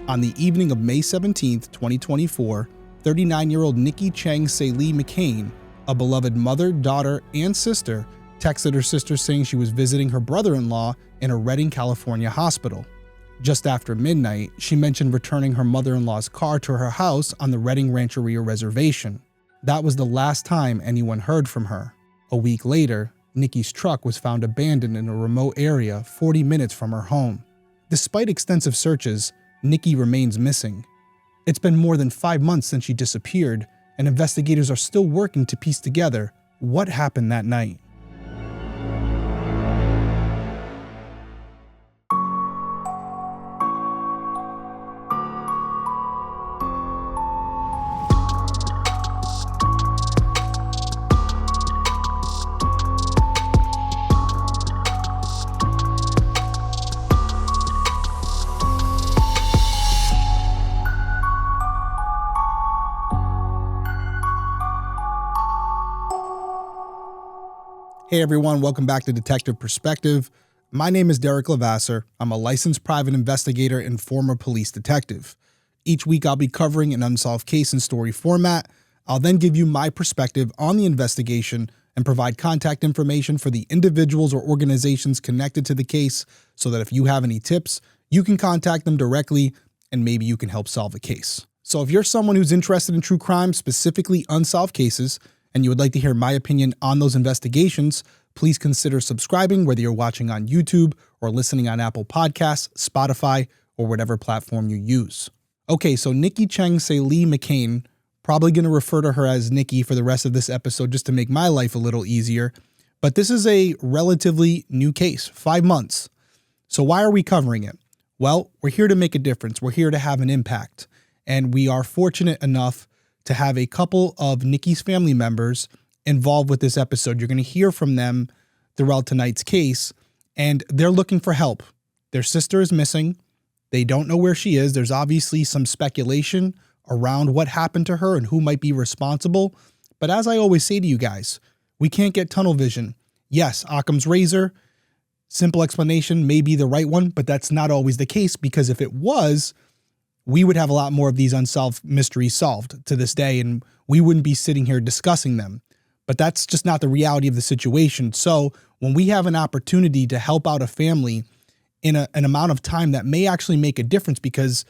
On the evening of May 17, 2024, 39-year-old Nikki Cheng Saelee-McCain, a beloved mother, daughter, and sister, texted her sister saying she was visiting her brother-in-law in a Redding, California hospital. Just after midnight, she mentioned returning her mother-in-law's car to her house on the Redding Rancheria Reservation. That was the last time anyone heard from her. A week later, Nikki's truck was found abandoned in a remote area 40 minutes from her home. Despite extensive searches, Nikki remains missing. It's been more than 5 months since she disappeared, and investigators are still working to piece together what happened that night. Hey everyone, welcome back to Detective Perspective. My name is Derrick Levasseur. I'm a licensed private investigator and former police detective. Each week I'll be covering an unsolved case in story format. I'll then give you my perspective on the investigation and provide contact information for the individuals or organizations connected to the case so that if you have any tips, you can contact them directly and maybe you can help solve the case. So if you're someone who's interested in true crime, specifically unsolved cases, and you would like to hear my opinion on those investigations, please consider subscribing whether you're watching on YouTube or listening on Apple Podcasts, Spotify, or whatever platform you use. Okay, so Nikki Cheng Saelee-McCain, probably going to refer to her as Nikki for the rest of this episode just to make my life a little easier, but this is a relatively new case, 5 months. So why are we covering it? Well, we're here to make a difference. We're here to have an impact, and we are fortunate enough to have a couple of Nikki's family members involved with this episode. You're going to hear from them throughout tonight's case, and they're looking for help. Their sister is missing. They don't know where she is. There's obviously some speculation around what happened to her and who might be responsible. But as I always say to you guys, we can't get tunnel vision. Yes, Occam's razor, simple explanation may be the right one, but that's not always the case, because if it was, we would have a lot more of these unsolved mysteries solved to this day, and we wouldn't be sitting here discussing them. But that's just not the reality of the situation. So when we have an opportunity to help out a family in an amount of time that may actually make a difference, because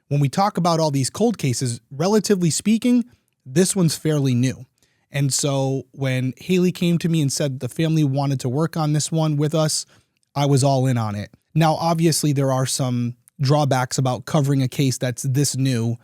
when we talk about all these cold cases, relatively speaking, this one's fairly new. And so when Haley came to me and said the family wanted to work on this one with us, I was all in on it. Now, obviously, there are some drawbacks about covering a case that's this new.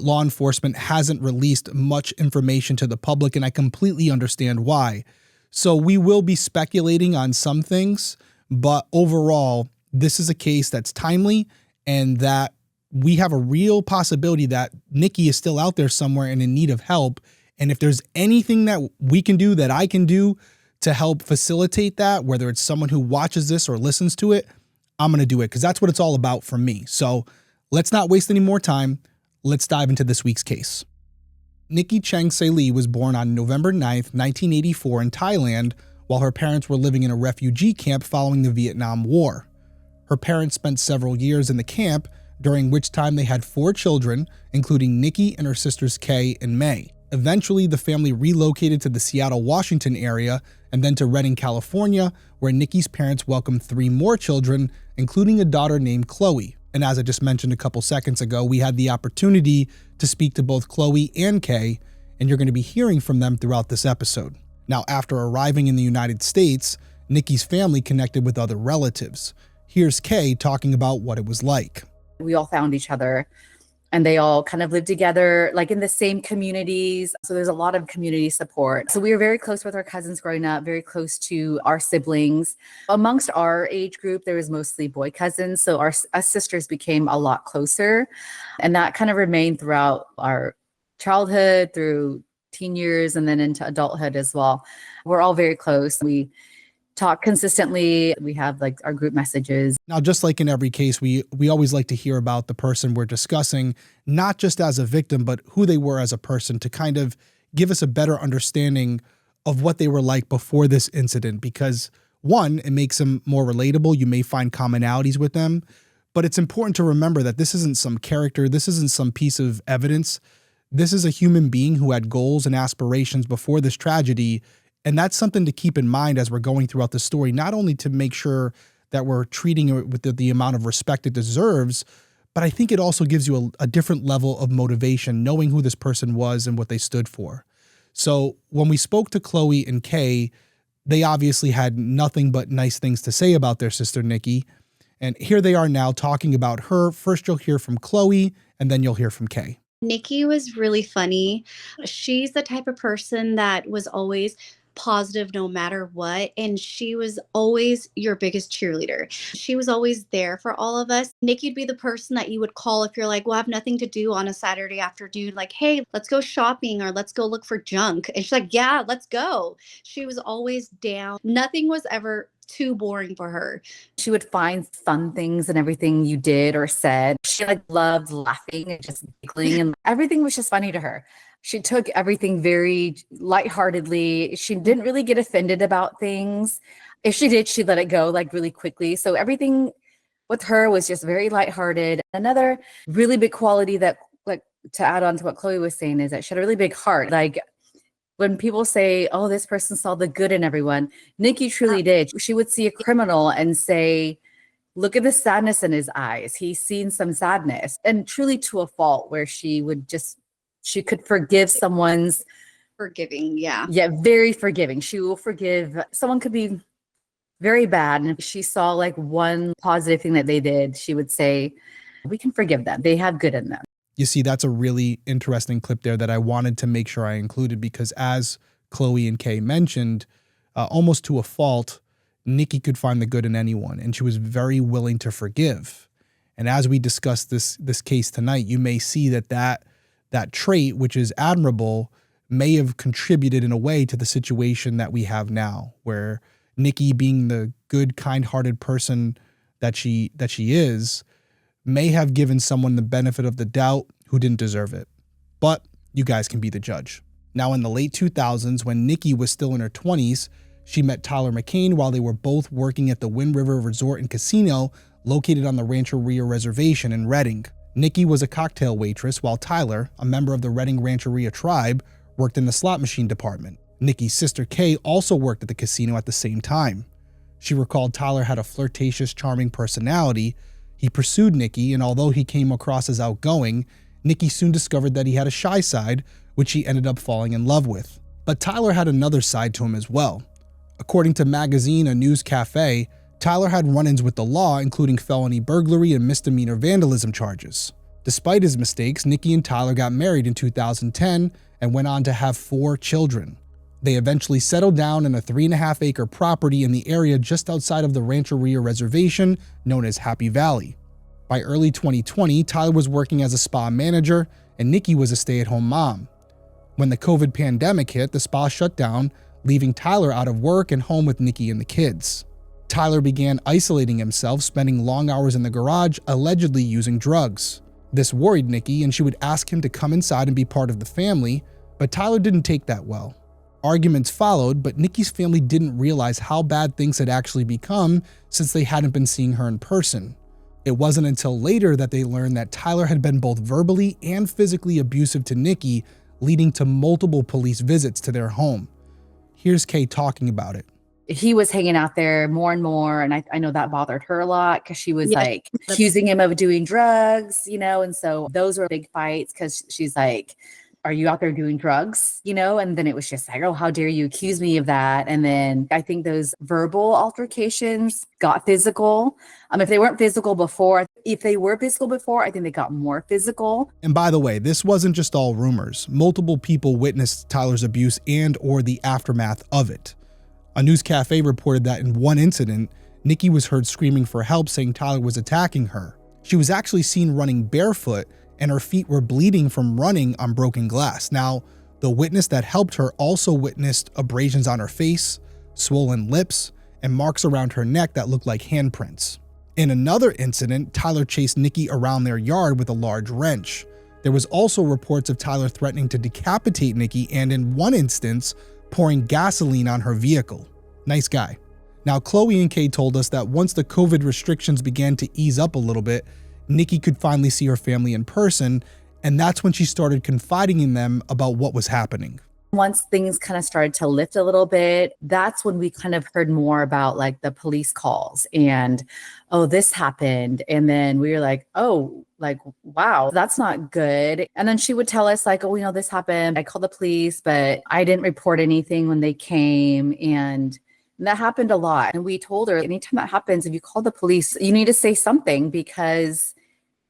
Law enforcement hasn't released much information to the public, and I completely understand why. So we will be speculating on some things, but overall, this is a case that's timely and that we have a real possibility that Nikki is still out there somewhere and in need of help. And if there's anything that we can do, that I can do to help facilitate that, whether it's someone who watches this or listens to it, I'm going to do it, because that's what it's all about for me. So let's not waste any more time. Let's dive into this week's case. Nikki Cheng Saelee was born on November 9th, 1984 in Thailand while her parents were living in a refugee camp following the Vietnam War. Her parents spent several years in the camp, during which time they had 4 children, including Nikki and her sisters Kay and May. Eventually, the family relocated to the Seattle, Washington area and then to Redding, California, where Nikki's parents welcomed 3 more children, including a daughter named Chloe. And as I just mentioned a couple seconds ago, we had the opportunity to speak to both Chloe and Kay, and you're going to be hearing from them throughout this episode. Now, after arriving in the United States, Nikki's family connected with other relatives. Here's Kay talking about what it was like. We all found each other, and they all kind of lived together, like in the same communities. So there's a lot of community support. So we were very close with our cousins growing up, very close to our siblings. Amongst our age group, there was mostly boy cousins. So us sisters became a lot closer. And that kind of remained throughout our childhood, through teen years, and then into adulthood as well. We're all very close. We talk consistently. We have like our group messages. Now, just like in every case, we always like to hear about the person we're discussing, not just as a victim, but who they were as a person, to kind of give us a better understanding of what they were like before this incident. Because one, it makes them more relatable. You may find commonalities with them, But it's important to remember that this isn't some character, this isn't some piece of evidence. This is a human being who had goals and aspirations before this tragedy, and that's something to keep in mind as we're going throughout the story, not only to make sure that we're treating it with the amount of respect it deserves, but I think it also gives you a different level of motivation, knowing who this person was and what they stood for. So when we spoke to Chloe and Kay, they obviously had nothing but nice things to say about their sister, Nikki. And here they are now talking about her. First, you'll hear from Chloe, and then you'll hear from Kay. Nikki was really funny. She's the type of person that was always positive no matter what. And she was always your biggest cheerleader. She was always there for all of us. Nikki'd be the person that you would call if you're like, well, I have nothing to do on a Saturday afternoon. Like, hey, let's go shopping or let's go look for junk. And she's like, yeah, let's go. She was always down. Nothing was ever too boring for her. She would find fun things in everything you did or said. She loved laughing and just giggling, and everything was just funny to her. She took everything very lightheartedly. She didn't really get offended about things. If she did, she let it go really quickly. So everything with her was just very lighthearted. Another really big quality that, to add on to what Chloe was saying, is that she had a really big heart. When people say, oh, this person saw the good in everyone, Nikki truly did. She would see a criminal and say, look at the sadness in his eyes. He's seen some sadness, and truly to a fault, where she could forgive someone's forgiving. Yeah. Yeah. Very forgiving. She will forgive. Someone could be very bad, and if she saw one positive thing that they did, she would say, we can forgive them. They have good in them. You see, that's a really interesting clip there that I wanted to make sure I included, because as Chloe and Kay mentioned, almost to a fault, Nikki could find the good in anyone, and she was very willing to forgive. And as we discuss this case tonight, you may see that trait, which is admirable, may have contributed in a way to the situation that we have now, where Nikki, being the good, kind-hearted person that she is, may have given someone the benefit of the doubt who didn't deserve it. But you guys can be the judge. Now, in the late 2000s, when Nikki was still in her 20s, she met Tyler McCain while they were both working at the Wind River Resort and Casino located on the Rancheria Reservation in Redding. Nikki was a cocktail waitress, while Tyler, a member of the Redding Rancheria tribe, worked in the slot machine department. Nikki's sister Kay also worked at the casino at the same time. She recalled Tyler had a flirtatious, charming personality. He pursued Nikki, and although he came across as outgoing, Nikki soon discovered that he had a shy side, which she ended up falling in love with. But Tyler had another side to him as well. According to Magazine, a news cafe, Tyler had run-ins with the law, including felony burglary and misdemeanor vandalism charges. Despite his mistakes, Nikki and Tyler got married in 2010 and went on to have 4 children. They eventually settled down in a 3.5-acre property in the area just outside of the Rancheria Reservation, known as Happy Valley. By early 2020, Tyler was working as a spa manager, and Nikki was a stay-at-home mom. When the COVID pandemic hit, the spa shut down, leaving Tyler out of work and home with Nikki and the kids. Tyler began isolating himself, spending long hours in the garage, allegedly using drugs. This worried Nikki, and she would ask him to come inside and be part of the family, but Tyler didn't take that well. Arguments followed, but Nikki's family didn't realize how bad things had actually become since they hadn't been seeing her in person. It wasn't until later that they learned that Tyler had been both verbally and physically abusive to Nikki, leading to multiple police visits to their home. Here's Kay talking about it. He was hanging out there more and more, and I know that bothered her a lot, because she was accusing him of doing drugs, and so those were big fights, because she's like, are you out there doing drugs? And then it was just like, oh, how dare you accuse me of that? And then I think those verbal altercations got physical. If they weren't physical before, I think they got more physical. And by the way, this wasn't just all rumors. Multiple people witnessed Tyler's abuse and or the aftermath of it. A news cafe reported that in one incident, Nikki was heard screaming for help, saying Tyler was attacking her. She was actually seen running barefoot, and her feet were bleeding from running on broken glass. Now, the witness that helped her also witnessed abrasions on her face, swollen lips, and marks around her neck that looked like handprints. In another incident, Tyler chased Nikki around their yard with a large wrench. There was also reports of Tyler threatening to decapitate Nikki, and in one instance, pouring gasoline on her vehicle. Nice guy. Now, Chloe and Kay told us that once the COVID restrictions began to ease up a little bit, Nikki could finally see her family in person, and that's when she started confiding in them about what was happening. Once things kind of started to lift a little bit, that's when we kind of heard more about like the police calls and, oh, this happened. And then we were like, oh, like, wow, that's not good. And then she would tell us like, oh, this happened. I called the police, but I didn't report anything when they came. And that happened a lot. And we told her, anytime that happens, if you call the police, you need to say something, because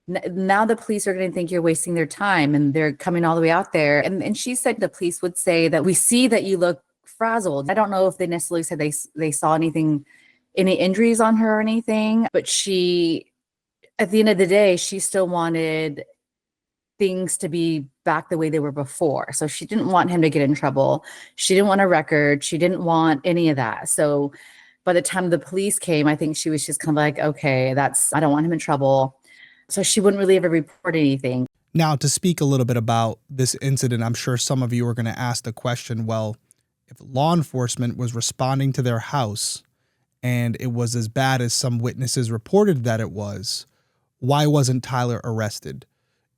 now the police are going to think you're wasting their time and they're coming all the way out there. And she said the police would say that we see that you look frazzled. I don't know if they necessarily said they saw anything, any injuries on her or anything, but she, at the end of the day, she still wanted things to be back the way they were before. So she didn't want him to get in trouble. She didn't want a record. She didn't want any of that. So by the time the police came, I think she was just kind of like, okay, I don't want him in trouble. So she wouldn't really ever report anything. Now, to speak a little bit about this incident, I'm sure some of you are going to ask the question, well, if law enforcement was responding to their house and it was as bad as some witnesses reported that it was, why wasn't Tyler arrested?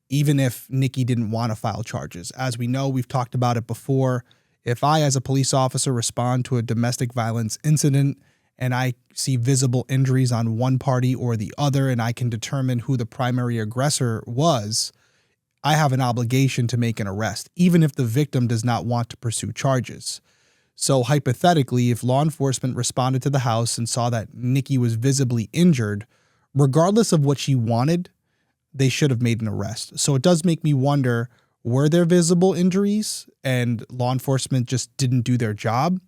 Even if Nikki didn't want to file charges. As we know, we've talked about it before. If I, as a police officer, respond to a domestic violence incident and I see visible injuries on one party or the other, and I can determine who the primary aggressor was, I have an obligation to make an arrest, even if the victim does not want to pursue charges. So hypothetically, if law enforcement responded to the house and saw that Nikki was visibly injured, regardless of what she wanted, they should have made an arrest. So it does make me wonder, were there visible injuries and law enforcement just didn't do their job?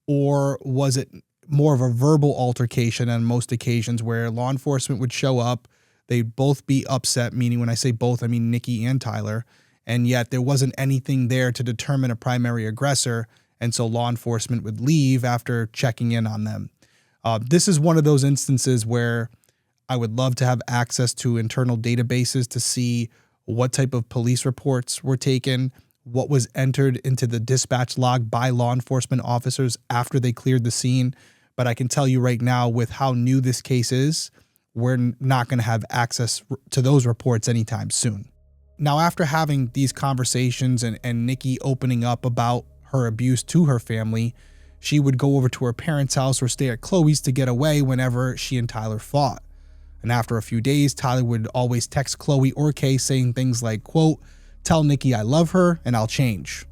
Or was it more of a verbal altercation on most occasions where law enforcement would show up, they'd both be upset, meaning when I say both, I mean Nikki and Tyler, and yet there wasn't anything there to determine a primary aggressor, and so law enforcement would leave after checking in on them. This is one of those instances where I would love to have access to internal databases to see what type of police reports were taken, what was entered into the dispatch log by law enforcement officers after they cleared the scene. But I can tell you right now, with how new this case is, we're not going to have access to those reports anytime soon. Now, after having these conversations and Nikki opening up about her abuse to her family, she would go over to her parents' house or stay at Chloe's to get away whenever she and Tyler fought. And after a few days, Tyler would always text Chloe or Kay saying things like, quote, "Tell Nikki I love her and I'll change."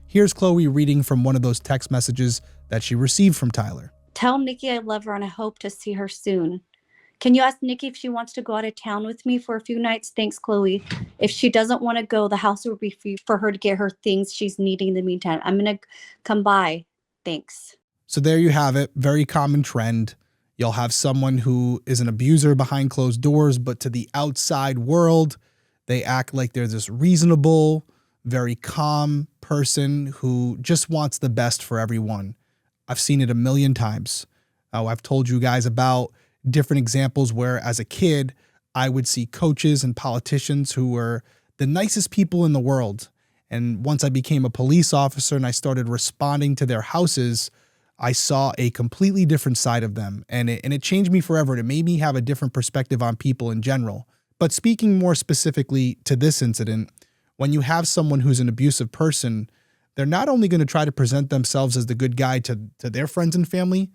Here's Chloe reading from one of those text messages that she received from Tyler. Tell Nikki I love her and I hope to see her soon. Can you ask Nikki if she wants to go out of town with me for a few nights? Thanks, Chloe. If she doesn't want to go, the house will be free for her to get her things she's needing in the meantime. I'm going to come by. Thanks. So there you have it. Very common trend. You'll have someone who is an abuser behind closed doors, but to the outside world, they act like they're this reasonable, very calm person who just wants the best for everyone. I've seen it a million times. I've told you guys about different examples where, as a kid, I would see coaches and politicians who were the nicest people in the world. And once I became a police officer and I started responding to their houses, I saw a completely different side of them, and it changed me forever. It made me have a different perspective on people in general. But speaking more specifically to this incident, when you have someone who's an abusive person, they're not only going to try to present themselves as the good guy to their friends and family,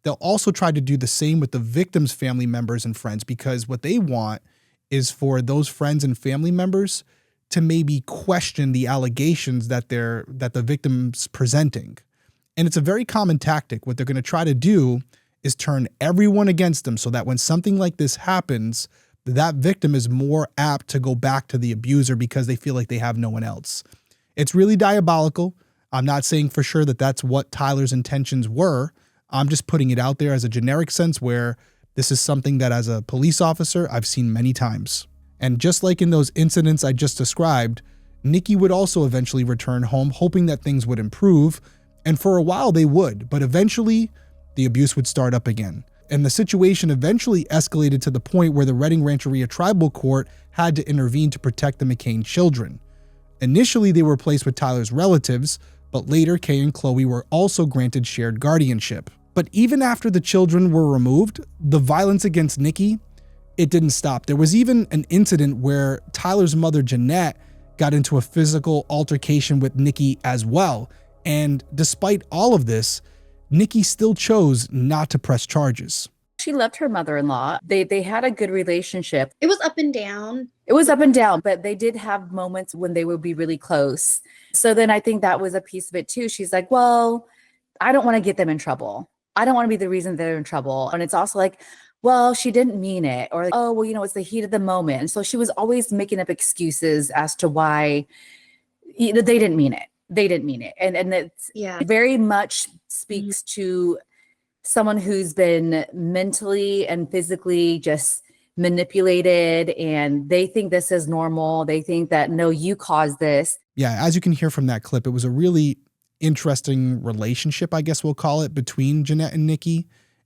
they'll also try to do the same with the victim's family members and friends, because what they want is for those friends and family members to maybe question the allegations that the victim's presenting. And it's a very common tactic. What they're going to try to do is turn everyone against them so that when something like this happens, that victim is more apt to go back to the abuser because they feel like they have no one else. It's really diabolical. I'm not saying for sure that that's what Tyler's intentions were. I'm just putting it out there as a generic sense where this is something that as a police officer, I've seen many times. And just like in those incidents I just described, Nikki would also eventually return home hoping that things would improve. And for a while they would, but eventually the abuse would start up again. And the situation eventually escalated to the point where the Redding Rancheria Tribal Court had to intervene to protect the McCain children. Initially, they were placed with Tyler's relatives, but later Kay and Chloe were also granted shared guardianship. But even after the children were removed, the violence against Nikki, it didn't stop. There was even an incident where Tyler's mother, Jeanette, got into a physical altercation with Nikki as well. And despite all of this, Nikki still chose not to press charges. She loved her mother-in-law. They had a good relationship. It was up and down. It was up and down, but they did have moments when they would be really close. So then I think that was a piece of it too. She's like, well, I don't want to get them in trouble. I don't want to be the reason they're in trouble. And it's also like, well, she didn't mean it. Or like, oh, well, it's the heat of the moment. And so she was always making up excuses as to why they didn't mean it. They didn't mean it. And it's very much speaks to someone who's been mentally and physically just manipulated, and they think this is normal. They think that, no, you caused this. Yeah, as you can hear from that clip, it was a really interesting relationship, I guess we'll call it, between Jeanette and Nikki.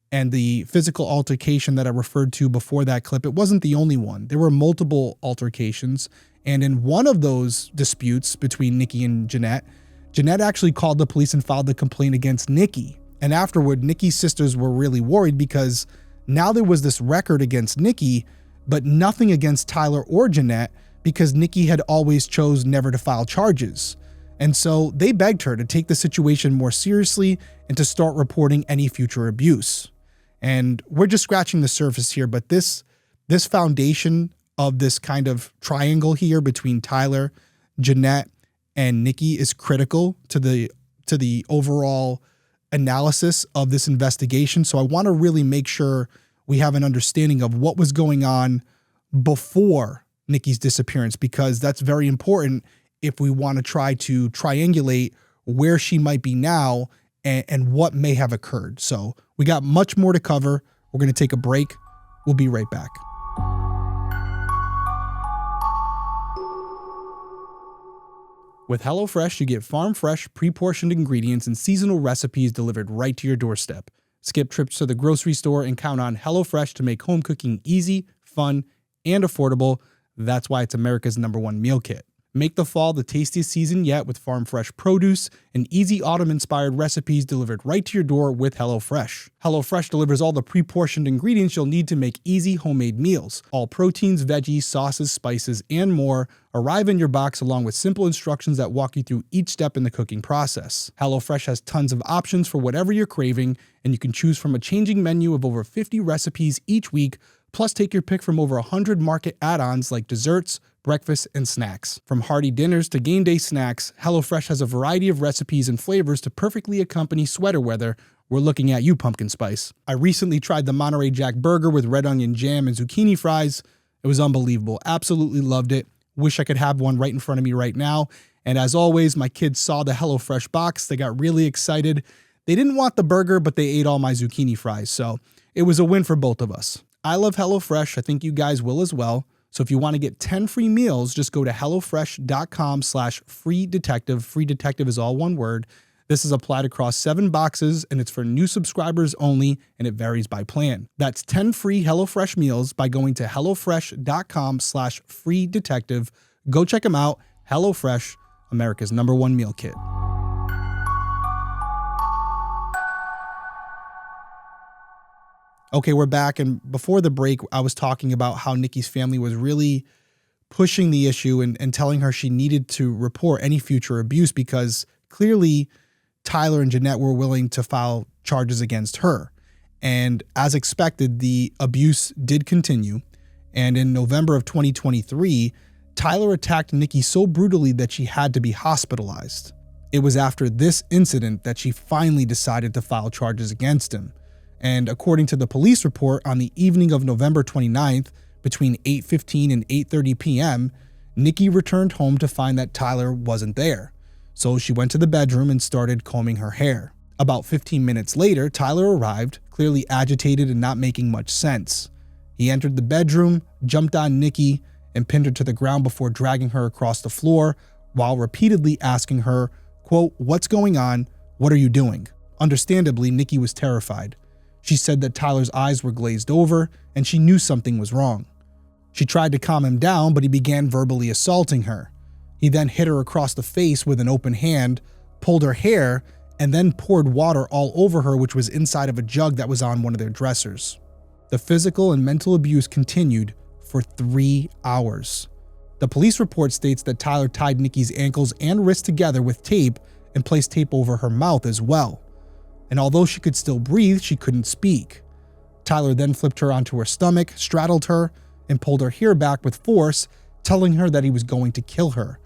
And the physical altercation that I referred to before that clip, it wasn't the only one. There were multiple altercations. And in one of those disputes between Nikki and Jeanette actually called the police and filed the complaint against Nikki. And afterward, Nikki's sisters were really worried because now there was this record against Nikki, but nothing against Tyler or Jeanette because Nikki had always chose never to file charges. And so they begged her to take the situation more seriously and to start reporting any future abuse. And we're just scratching the surface here, but this foundation of this kind of triangle here between Tyler, Jeanette, and Nikki is critical to the overall analysis of this investigation. So I want to really make sure we have an understanding of what was going on before Nikki's disappearance, because that's very important if we want to try to triangulate where she might be now and what may have occurred. So we got much more to cover. We're going to take a break. We'll be right back. With HelloFresh, you get farm-fresh, pre-portioned ingredients and seasonal recipes delivered right to your doorstep. Skip trips to the grocery store and count on HelloFresh to make home cooking easy, fun, and affordable. That's why it's America's #1 meal kit. Make the fall the tastiest season yet with farm-fresh produce and easy autumn-inspired recipes delivered right to your door with HelloFresh. HelloFresh delivers all the pre-portioned ingredients you'll need to make easy homemade meals. All proteins, veggies, sauces, spices, and more arrive in your box along with simple instructions that walk you through each step in the cooking process. HelloFresh has tons of options for whatever you're craving, and you can choose from a changing menu of over 50 recipes each week, plus take your pick from over 100 market add-ons like desserts, breakfast, and snacks. From hearty dinners to game day snacks, HelloFresh has a variety of recipes and flavors to perfectly accompany sweater weather. We're looking at you, pumpkin spice. I recently tried the Monterey Jack burger with red onion jam and zucchini fries. It was unbelievable. Absolutely loved it. Wish I could have one right in front of me right now. And as always, my kids saw the HelloFresh box. They got really excited. They didn't want the burger, but they ate all my zucchini fries. So it was a win for both of us. I love HelloFresh. I think you guys will as well. So if you want to get 10 free meals, just go to HelloFresh.com/free detective. Free detective is all one word. This is applied across 7 boxes and it's for new subscribers only, and it varies by plan. That's 10 free HelloFresh meals by going to HelloFresh.com/free detective. Go check them out. HelloFresh, America's #1 meal kit. Okay, we're back. And before the break, I was talking about how Nikki's family was really pushing the issue and telling her she needed to report any future abuse because clearly Tyler and Jeanette were willing to file charges against her. And as expected, the abuse did continue. And in November of 2023, Tyler attacked Nikki so brutally that she had to be hospitalized. It was after this incident that she finally decided to file charges against him. And according to the police report, on the evening of November 29th, between 8:15 and 8:30 p.m., Nikki returned home to find that Tyler wasn't there. So she went to the bedroom and started combing her hair. About 15 minutes later, Tyler arrived, clearly agitated and not making much sense. He entered the bedroom, jumped on Nikki, and pinned her to the ground before dragging her across the floor while repeatedly asking her, quote, "What's going on? What are you doing?" Understandably, Nikki was terrified. She said that Tyler's eyes were glazed over and she knew something was wrong. She tried to calm him down, but he began verbally assaulting her. He then hit her across the face with an open hand, pulled her hair, and then poured water all over her, which was inside of a jug that was on one of their dressers. The physical and mental abuse continued for 3 hours. The police report states that Tyler tied Nikki's ankles and wrists together with tape and placed tape over her mouth as well. And although she could still breathe, she couldn't speak. Tyler then flipped her onto her stomach, straddled her, and pulled her hair back with force, telling her that he was going to kill her.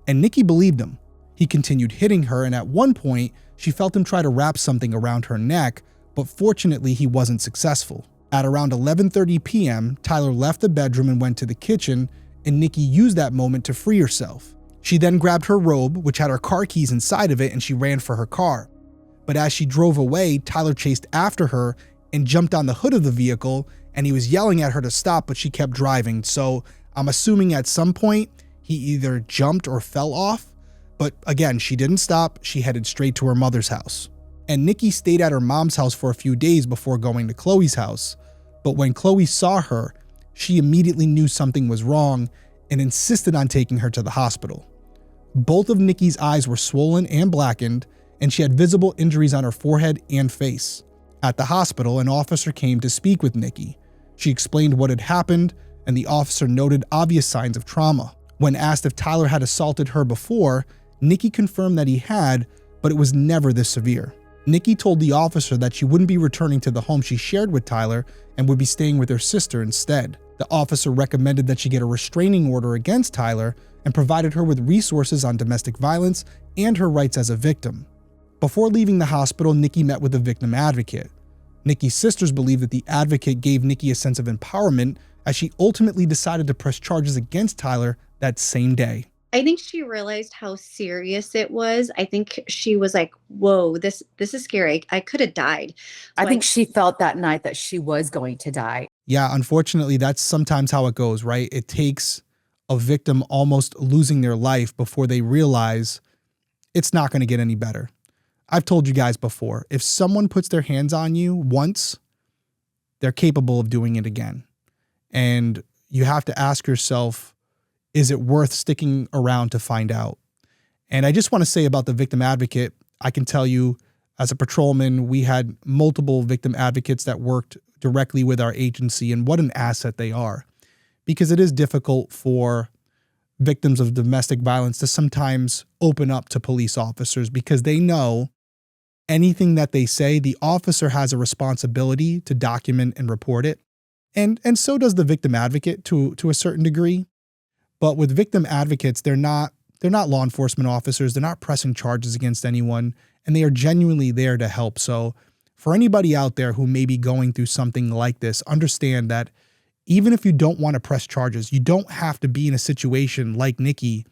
And Nikki believed him. He continued hitting her, and at one point, she felt him try to wrap something around her neck, but fortunately he wasn't successful. At around 11:30 p.m., Tyler left the bedroom and went to the kitchen, and Nikki used that moment to free herself. She then grabbed her robe, which had her car keys inside of it, and she ran for her car. But as she drove away, Tyler chased after her and jumped on the hood of the vehicle, and he was yelling at her to stop, but she kept driving. So I'm assuming at some point he either jumped or fell off. But again, she didn't stop. She headed straight to her mother's house. And Nikki stayed at her mom's house for a few days before going to Chloe's house. But when Chloe saw her, she immediately knew something was wrong and insisted on taking her to the hospital. Both of Nikki's eyes were swollen and blackened, and she had visible injuries on her forehead and face. At the hospital, an officer came to speak with Nikki. She explained what had happened, and the officer noted obvious signs of trauma. When asked if Tyler had assaulted her before, Nikki confirmed that he had, but it was never this severe. Nikki told the officer that she wouldn't be returning to the home she shared with Tyler and would be staying with her sister instead. The officer recommended that she get a restraining order against Tyler and provided her with resources on domestic violence and her rights as a victim. Before leaving the hospital, Nikki met with a victim advocate. Nikki's sisters believe that the advocate gave Nikki a sense of empowerment as she ultimately decided to press charges against Tyler that same day. I think she realized how serious it was. I think she was like, whoa, this is scary. I could have died. I think she felt that night that she was going to die. Yeah, unfortunately, that's sometimes how it goes, right? It takes a victim almost losing their life before they realize it's not going to get any better. I've told you guys before, if someone puts their hands on you once, they're capable of doing it again. And you have to ask yourself, is it worth sticking around to find out? And I just want to say about the victim advocate, I can tell you as a patrolman, we had multiple victim advocates that worked directly with our agency, and what an asset they are. Because it is difficult for victims of domestic violence to sometimes open up to police officers because they know anything that they say, the officer has a responsibility to document and report it. And so does the victim advocate to a certain degree. But with victim advocates, they're not law enforcement officers. They're not pressing charges against anyone, and they are genuinely there to help. So for anybody out there who may be going through something like this, understand that even if you don't want to press charges, you don't have to be in a situation like Nikki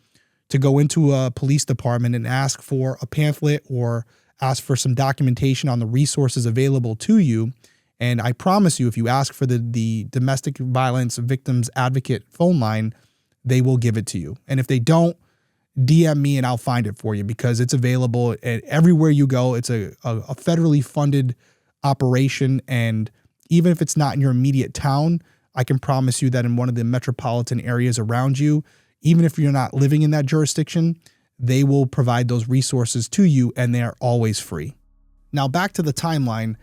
to go into a police department and ask for a pamphlet or ask for some documentation on the resources available to you. And I promise you, if you ask for the domestic violence victims advocate phone line, they will give it to you. And if they don't, DM me and I'll find it for you because it's available at everywhere you go. It's a federally funded operation. And even if it's not in your immediate town, I can promise you that in one of the metropolitan areas around you, even if you're not living in that jurisdiction, they will provide those resources to you and they are always free. Now back to the timeline.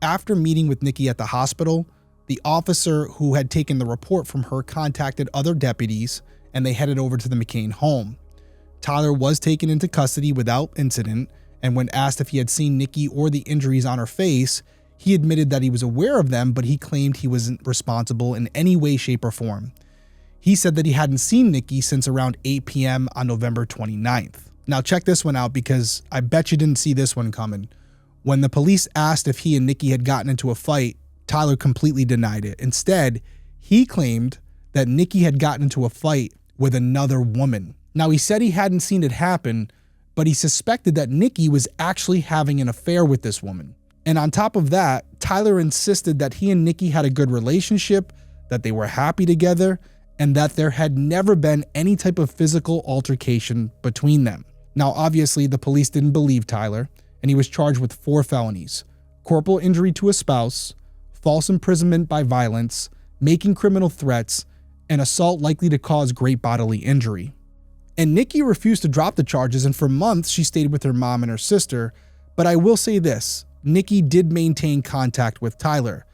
After meeting with Nikki at the hospital, the officer who had taken the report from her contacted other deputies and they headed over to the McCain home. Tyler was taken into custody without incident, and when asked if he had seen Nikki or the injuries on her face, he admitted that he was aware of them, but he claimed he wasn't responsible in any way, shape, or form. He said that he hadn't seen Nikki since around 8 p.m. on November 29th. Now check this one out because I bet you didn't see this one coming. When the police asked if he and Nikki had gotten into a fight, Tyler completely denied it. Instead, he claimed that Nikki had gotten into a fight with another woman. Now, he said he hadn't seen it happen, but he suspected that Nikki was actually having an affair with this woman. And on top of that, Tyler insisted that he and Nikki had a good relationship, that they were happy together, and that there had never been any type of physical altercation between them. Now, obviously, the police didn't believe Tyler, and he was charged with 4 felonies: corporal injury to a spouse, false imprisonment by violence, making criminal threats, and assault likely to cause great bodily injury. And Nikki refused to drop the charges, and for months she stayed with her mom and her sister, But I will say this, Nikki did maintain contact with Tyler.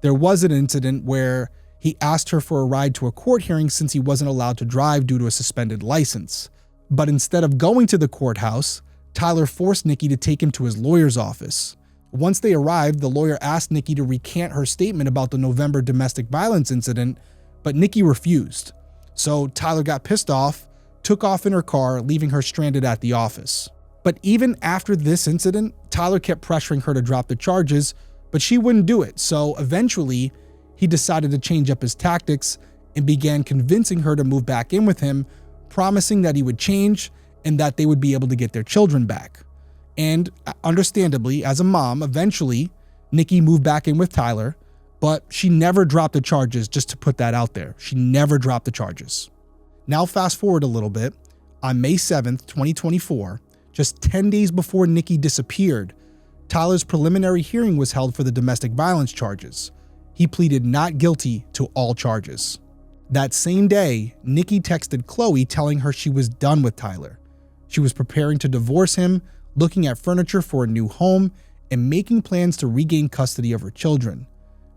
There was an incident where he asked her for a ride to a court hearing since he wasn't allowed to drive due to a suspended license. But instead of going to the courthouse, Tyler forced Nikki to take him to his lawyer's office. Once they arrived, the lawyer asked Nikki to recant her statement about the November domestic violence incident, but Nikki refused. So Tyler got pissed off, took off in her car, leaving her stranded at the office. But even after this incident, Tyler kept pressuring her to drop the charges, but she wouldn't do it. So eventually, he decided to change up his tactics and began convincing her to move back in with him, promising that he would change and that they would be able to get their children back. And understandably, as a mom, eventually, Nikki moved back in with Tyler, but she never dropped the charges, just to put that out there. She never dropped the charges. Now fast forward a little bit. On May 7th, 2024, just 10 days before Nikki disappeared, Tyler's preliminary hearing was held for the domestic violence charges. He pleaded not guilty to all charges. That same day, Nikki texted Chloe telling her she was done with Tyler. She was preparing to divorce him, looking at furniture for a new home, and making plans to regain custody of her children.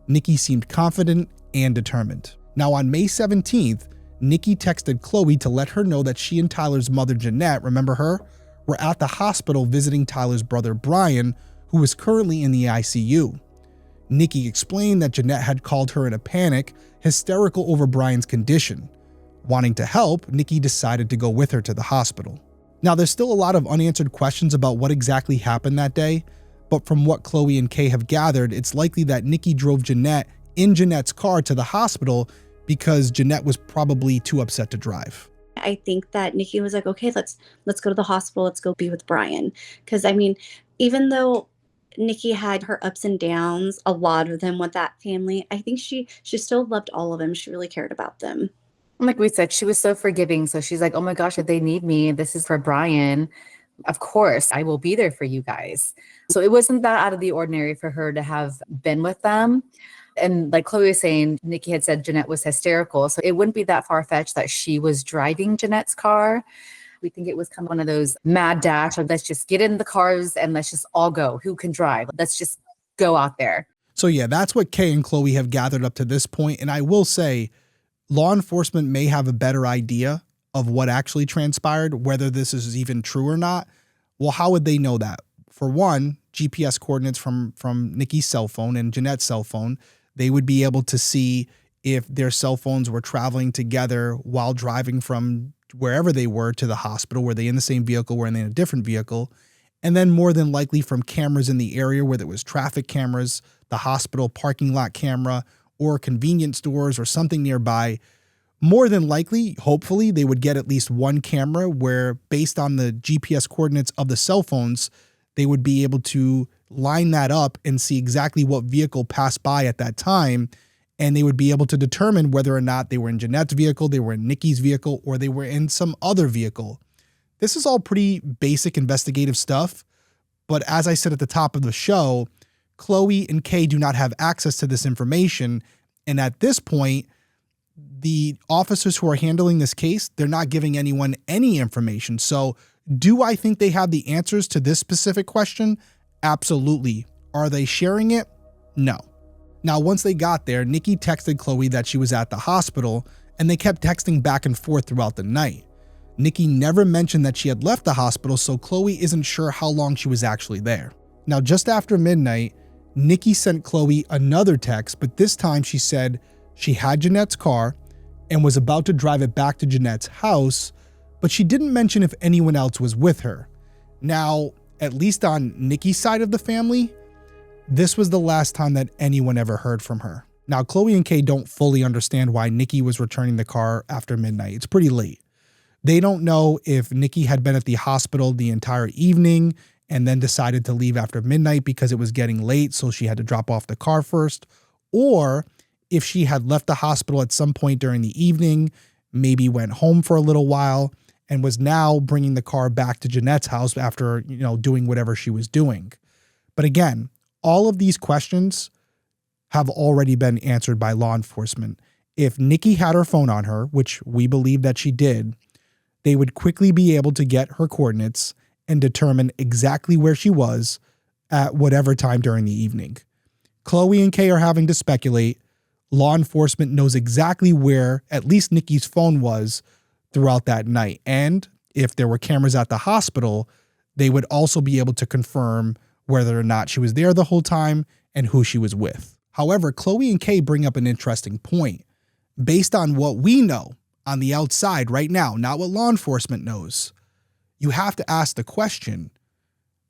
Nikki seemed confident and determined. Now on May 17th, Nikki texted Chloe to let her know that she and Tyler's mother, Jeanette, remember her, were at the hospital visiting Tyler's brother, Brian, who was currently in the ICU. Nikki explained that Jeanette had called her in a panic, hysterical over Brian's condition. Wanting to help, Nikki decided to go with her to the hospital. Now, there's still a lot of unanswered questions about what exactly happened that day, but from what Chloe and Kay have gathered, it's likely that Nikki drove Jeanette in Jeanette's car to the hospital because Jeanette was probably too upset to drive. I think that Nikki was like, okay, let's go to the hospital. Let's go be with Brian. Because I mean, even though Nikki had her ups and downs, a lot of them with that family, I think she still loved all of them. She really cared about them. Like we said, she was so forgiving. So she's like, oh my gosh, if they need me, this is for Brian. Of course, I will be there for you guys. So it wasn't that out of the ordinary for her to have been with them. And like Chloe was saying, Nikki had said Jeanette was hysterical. So it wouldn't be that far-fetched that she was driving Jeanette's car. We think it was kind of one of those mad dash of let's just get in the cars and let's just all go. Who can drive? Let's just go out there. So yeah, that's what Kay and Chloe have gathered up to this point. And I will say, law enforcement may have a better idea of what actually transpired, whether this is even true or not. Well, how would they know that? For one, GPS coordinates from Nikki's cell phone and Jeanette's cell phone, they would be able to see if their cell phones were traveling together while driving from wherever they were to the hospital. Were they in the same vehicle? Were they in a different vehicle? And then more than likely from cameras in the area, where there was traffic cameras, the hospital parking lot camera, or convenience stores or something nearby. More than likely, hopefully, they would get at least one camera where, based on the GPS coordinates of the cell phones, they would be able to line that up and see exactly what vehicle passed by at that time. And they would be able to determine whether or not they were in Jeanette's vehicle, they were in Nikki's vehicle, or they were in some other vehicle. This is all pretty basic investigative stuff. But as I said at the top of the show, Chloe and Kay do not have access to this information. And at this point, the officers who are handling this case, they're not giving anyone any information. So do I think they have the answers to this specific question? Absolutely. Are they sharing it? No. Now, once they got there, Nikki texted Chloe that she was at the hospital, and they kept texting back and forth throughout the night. Nikki never mentioned that she had left the hospital, so Chloe isn't sure how long she was actually there. Now, just after midnight, Nikki sent Chloe another text, but this time she said she had Jeanette's car and was about to drive it back to Jeanette's house, but she didn't mention if anyone else was with her. Now, at least on Nikki's side of the family, this was the last time that anyone ever heard from her. Now, Chloe and Kay don't fully understand why Nikki was returning the car after midnight. It's pretty late. They don't know if Nikki had been at the hospital the entire evening and then decided to leave after midnight because it was getting late, so she had to drop off the car first, or if she had left the hospital at some point during the evening, maybe went home for a little while, and was now bringing the car back to Jeanette's house after, doing whatever she was doing. But again, all of these questions have already been answered by law enforcement. If Nikki had her phone on her, which we believe that she did, they would quickly be able to get her coordinates and determine exactly where she was at whatever time during the evening. Chloe and Kay are having to speculate. Law enforcement knows exactly where at least Nikki's phone was throughout that night. And if there were cameras at the hospital, they would also be able to confirm whether or not she was there the whole time and who she was with. However, Chloe and Kay bring up an interesting point. Based on what we know on the outside right now, not what law enforcement knows, you have to ask the question,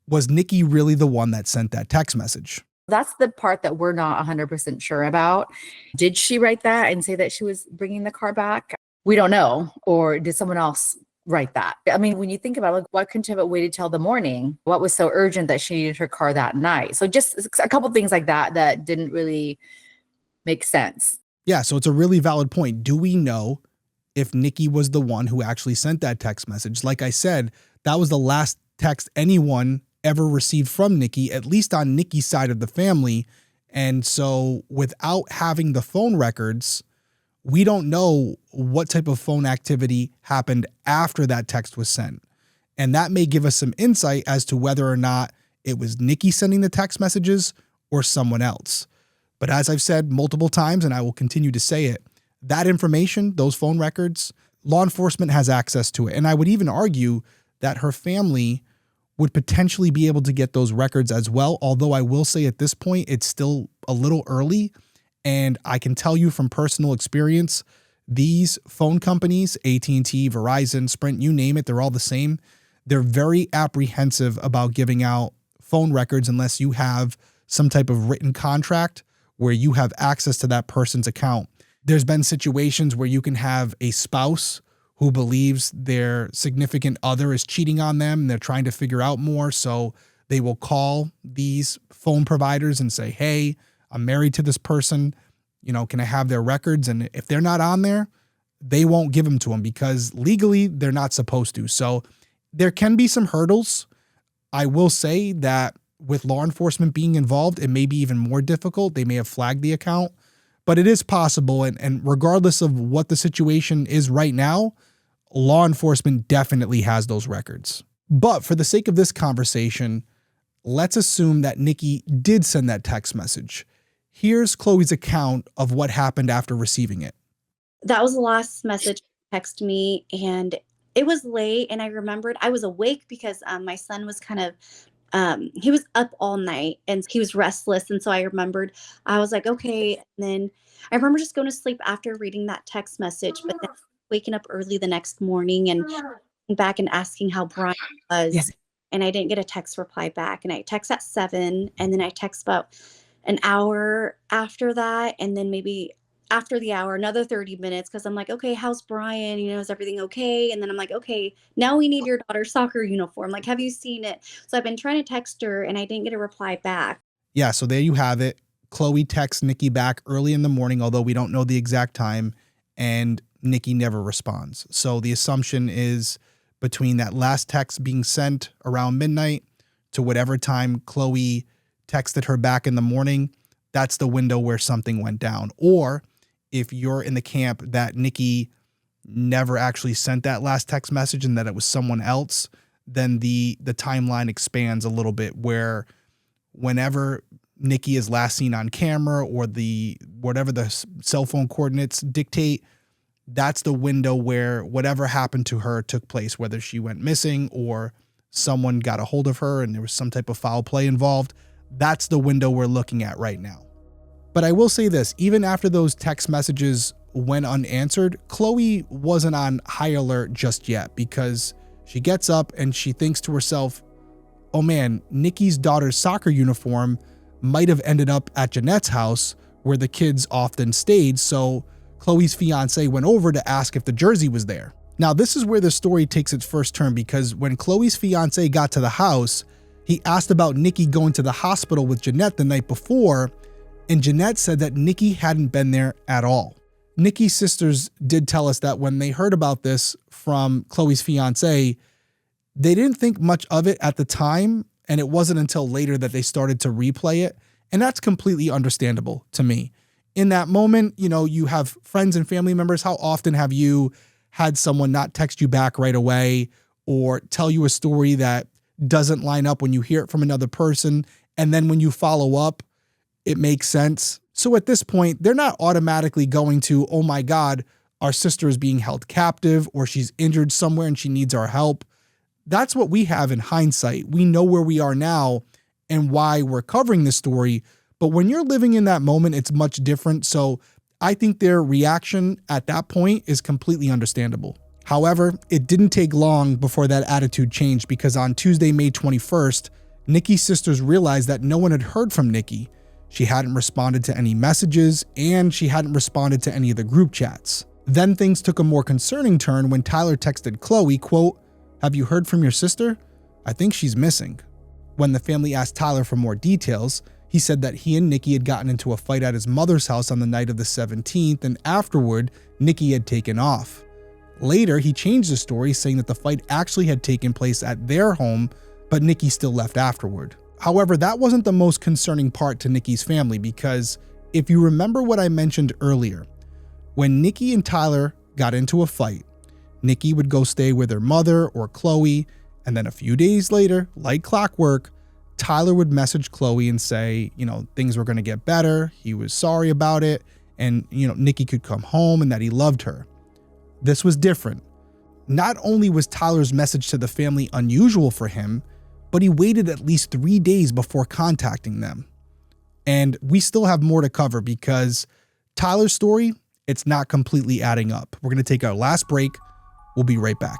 was Nikki really the one that sent that text message? That's the part that we're not 100% sure about. Did she write that and say that she was bringing the car back? We don't know. Or did someone else write that? I mean, when you think about it, like, why couldn't you have waited till the morning? What was so urgent that she needed her car that night? So just a couple things like that that didn't really make sense. Yeah, so it's a really valid point. Do we know if Nikki was the one who actually sent that text message? Like I said, that was the last text anyone ever received from Nikki, at least on Nikki's side of the family. And so without having the phone records, we don't know what type of phone activity happened after that text was sent. And that may give us some insight as to whether or not it was Nikki sending the text messages or someone else. But as I've said multiple times, and I will continue to say it, that information, those phone records, law enforcement has access to it. And I would even argue that her family would potentially be able to get those records as well. Although I will say at this point, it's still a little early. And I can tell you from personal experience, these phone companies, AT&T, Verizon, Sprint, you name it, they're all the same. They're very apprehensive about giving out phone records unless you have some type of written contract where you have access to that person's account. There's been situations where you can have a spouse who believes their significant other is cheating on them and they're trying to figure out more. So they will call these phone providers and say, hey, I'm married to this person. You know, can I have their records? And if they're not on there, they won't give them to them because legally they're not supposed to. So there can be some hurdles. I will say that with law enforcement being involved, it may be even more difficult. They may have flagged the account, but it is possible. And regardless of what the situation is right now, law enforcement definitely has those records. But for the sake of this conversation, let's assume that Nikki did send that text message. Here's Chloe's account of what happened after receiving it. That was the last message she texted me, and it was late, and I remembered I was awake because my son was kind of he was up all night and he was restless. And so I remembered, I was like, okay. And then I remember just going to sleep after reading that text message, but then waking up early the next morning and back and asking how Brian was. Yes. And I didn't get a text reply back. And I text at 7, and then I text about an hour after that. And then maybe after the hour, another 30 minutes, because I'm like, okay, how's Brian? You know, is everything okay? And then I'm like, okay, now we need your daughter's soccer uniform. Like, have you seen it? So I've been trying to text her and I didn't get a reply back. Yeah, so there you have it. Chloe texts Nikki back early in the morning, although we don't know the exact time, and Nikki never responds. So the assumption is between that last text being sent around midnight to whatever time Chloe texted her back in the morning, that's the window where something went down. Or if you're in the camp that Nikki never actually sent that last text message and that it was someone else, then the timeline expands a little bit, where whenever Nikki is last seen on camera or whatever the cell phone coordinates dictate, that's the window where whatever happened to her took place, whether she went missing or someone got a hold of her and there was some type of foul play involved. That's the window we're looking at right now. But I will say this, even after those text messages went unanswered, Chloe wasn't on high alert just yet, because she gets up and she thinks to herself, oh man, Nikki's daughter's soccer uniform might have ended up at Jeanette's house where the kids often stayed. So Chloe's fiance went over to ask if the jersey was there. Now, this is where the story takes its first turn, because when Chloe's fiance got to the house, he asked about Nikki going to the hospital with Jeanette the night before, and Jeanette said that Nikki hadn't been there at all. Nikki's sisters did tell us that when they heard about this from Chloe's fiance, they didn't think much of it at the time, and it wasn't until later that they started to replay it, and that's completely understandable to me. In that moment, you know, you have friends and family members. How often have you had someone not text you back right away or tell you a story that doesn't line up when you hear it from another person, And then when you follow up, it makes sense. So at this point, they're not automatically going to, oh my God, our sister is being held captive or she's injured somewhere and she needs our help. That's what we have in hindsight. We know where we are now and why we're covering this story. But when you're living in that moment, it's much different. So I think their reaction at that point is completely understandable. However, it didn't take long before that attitude changed, because on Tuesday, May 21st, Nikki's sisters realized that no one had heard from Nikki. She hadn't responded to any messages and she hadn't responded to any of the group chats. Then things took a more concerning turn when Tyler texted Chloe, quote, "Have you heard from your sister? I think she's missing." When the family asked Tyler for more details, he said that he and Nikki had gotten into a fight at his mother's house on the night of the 17th, and afterward, Nikki had taken off. Later, he changed the story, saying that the fight actually had taken place at their home, but Nikki still left afterward. However, that wasn't the most concerning part to Nikki's family, because if you remember what I mentioned earlier, when Nikki and Tyler got into a fight, Nikki would go stay with her mother or Chloe, and then a few days later, like clockwork, Tyler would message Chloe and say, things were going to get better. He was sorry about it. And, Nikki could come home and that he loved her. This was different. Not only was Tyler's message to the family unusual for him, but he waited at least 3 days before contacting them. And we still have more to cover, because Tyler's story, it's not completely adding up. We're going to take our last break. We'll be right back.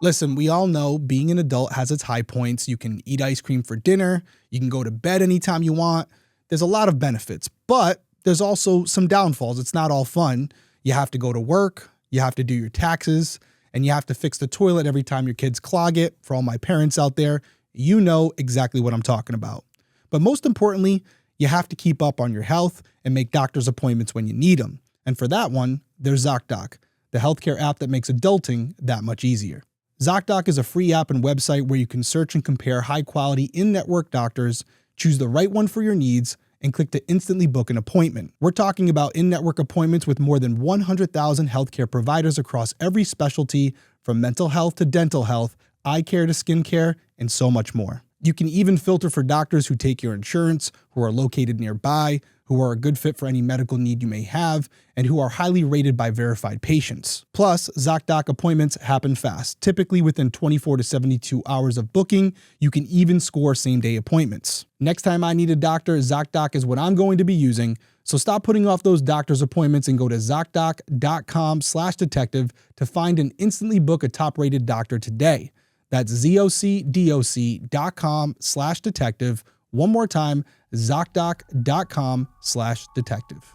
Listen, we all know being an adult has its high points. You can eat ice cream for dinner. You can go to bed anytime you want. There's a lot of benefits, but there's also some downfalls. It's not all fun. You have to go to work. You have to do your taxes, and you have to fix the toilet every time your kids clog it. For all my parents out there, you know exactly what I'm talking about. But most importantly, you have to keep up on your health and make doctor's appointments when you need them. And for that one, there's ZocDoc, the healthcare app that makes adulting that much easier. ZocDoc is a free app and website where you can search and compare high-quality in-network doctors, choose the right one for your needs, and click to instantly book an appointment. We're talking about in-network appointments with more than 100,000 healthcare providers across every specialty, from mental health to dental health, eye care to skin care, and so much more. You can even filter for doctors who take your insurance, who are located nearby, who are a good fit for any medical need you may have, and who are highly rated by verified patients. Plus, ZocDoc appointments happen fast. Typically within 24 to 72 hours of booking, you can even score same-day appointments. Next time I need a doctor, ZocDoc is what I'm going to be using. So stop putting off those doctor's appointments and go to ZocDoc.com/detective to find and instantly book a top-rated doctor today. That's ZocDoc.com/detective. One more time, ZocDoc.com/detective.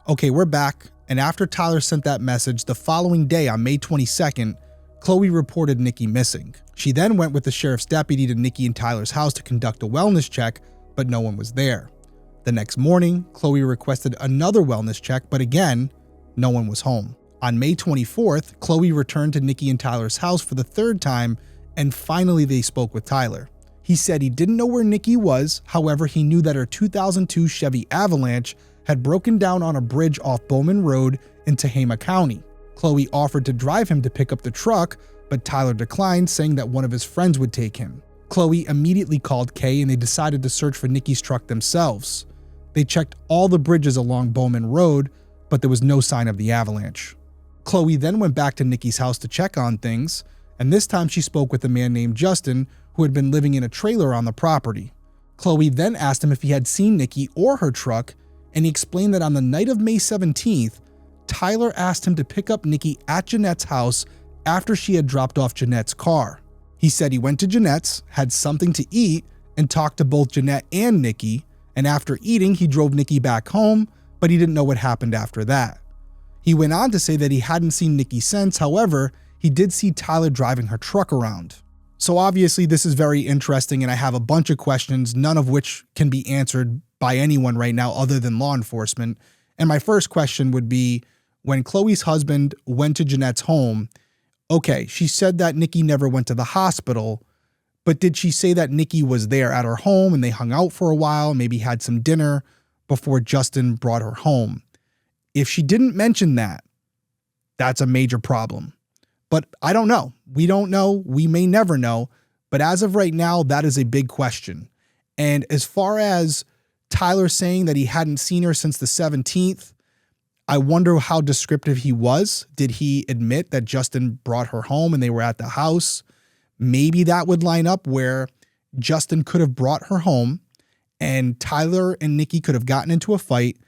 Okay, we're back. And after Tyler sent that message, the following day on May 22nd, Chloe reported Nikki missing. She then went with the sheriff's deputy to Nikki and Tyler's house to conduct a wellness check, but no one was there. The next morning, Chloe requested another wellness check, but again, no one was home. On May 24th, Chloe returned to Nikki and Tyler's house for the third time, and finally they spoke with Tyler. He said he didn't know where Nikki was, however, he knew that her 2002 Chevy Avalanche had broken down on a bridge off Bowman Road in Tehama County. Chloe offered to drive him to pick up the truck, but Tyler declined, saying that one of his friends would take him. Chloe immediately called Kay and they decided to search for Nikki's truck themselves. They checked all the bridges along Bowman Road, but there was no sign of the avalanche. Chloe then went back to Nikki's house to check on things, and this time she spoke with a man named Justin who had been living in a trailer on the property. Chloe then asked him if he had seen Nikki or her truck, and he explained that on the night of May 17th, Tyler asked him to pick up Nikki at Jeanette's house after she had dropped off Jeanette's car. He said he went to Jeanette's, had something to eat, and talked to both Jeanette and Nikki, and after eating, he drove Nikki back home, but he didn't know what happened after that. He went on to say that he hadn't seen Nikki since, however, he did see Tyler driving her truck around. So obviously this is very interesting, and I have a bunch of questions, none of which can be answered by anyone right now other than law enforcement. And my first question would be, when Chloe's husband went to Jeanette's home, okay, she said that Nikki never went to the hospital, but did she say that Nikki was there at her home and they hung out for a while, maybe had some dinner before Justin brought her home? If she didn't mention that, that's a major problem. But I don't know. We don't know. We may never know. But as of right now, that is a big question. And as far as Tyler saying that he hadn't seen her since the 17th, I wonder how descriptive he was. Did he admit that Justin brought her home and they were at the house? Maybe that would line up where Justin could have brought her home and Tyler and Nikki could have gotten into a fight.